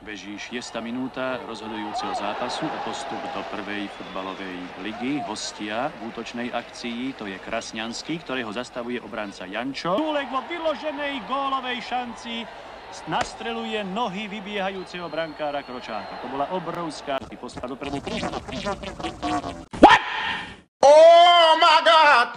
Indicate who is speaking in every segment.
Speaker 1: Beží 6. minúta rozhodujúceho zápasu o postup do prvej futbalovej ligy. Hostia v útočnej akcii, to je Krasňanský, ktorého zastavuje obranca Jančo. Šulek vo vyloženej gólovej šanci nastreluje nohy vybiehajúceho brankára Kročáka. To bola obrovská postup do prvej.
Speaker 2: What? Oh my God!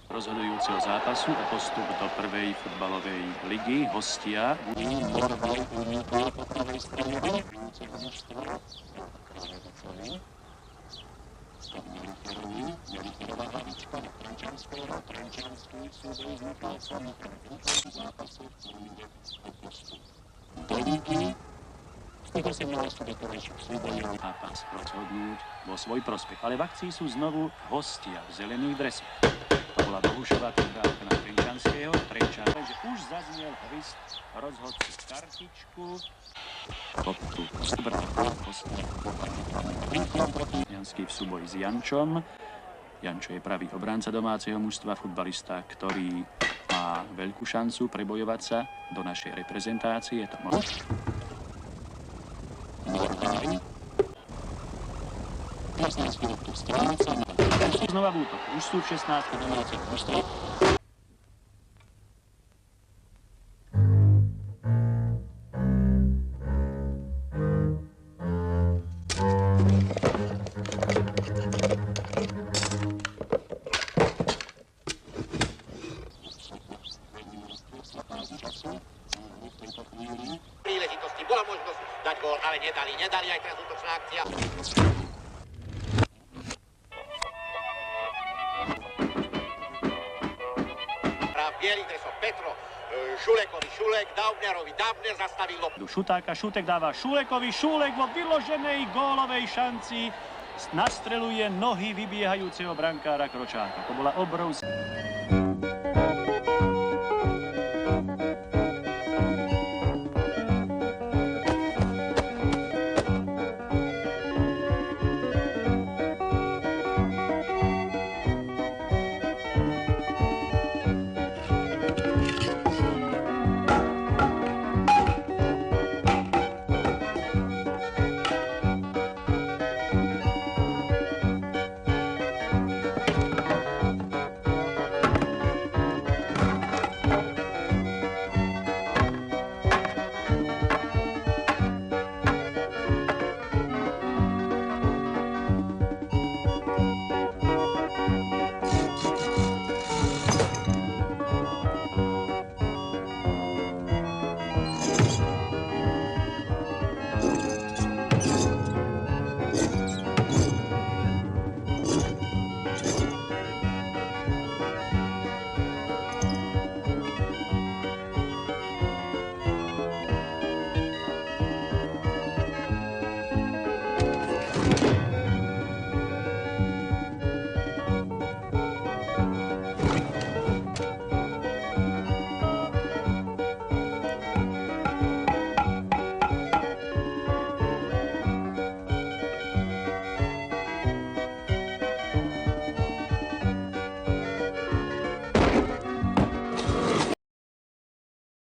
Speaker 1: Rozhodujúceho zápasu o postup do prvej futbalovej ligy. Hostia zápas rozhodnúť vo svoj prospech. Ale v akcii sú znovu hostia v zelených dresoch. To bola Bohušová prihrávka na Trenčanského. Takže už zaznel hvist rozhodcu kartičku. Koptu Janský v súboji s Jančom. Jančo je pravý obránca domáceho mužstva, futbalista, ktorý má veľkú šancu prebojovať sa do našej reprezentácie. Je to znova v útoku. Už sú v 16. domácich mužstva.
Speaker 3: Príležitosti bola možnosť dať gól, ale nedali aj teraz útočná akcia. Bielý dreso Petro, Šulekovi, Šulek, Daubnerovi, Daubner zastavil loptu.
Speaker 1: Šutáka, Šutek dáva Šulekovi, Šulek vo vyloženej gólovej šanci nastreluje nohy vybiehajúceho brankára Kročáka. To bola obrovská...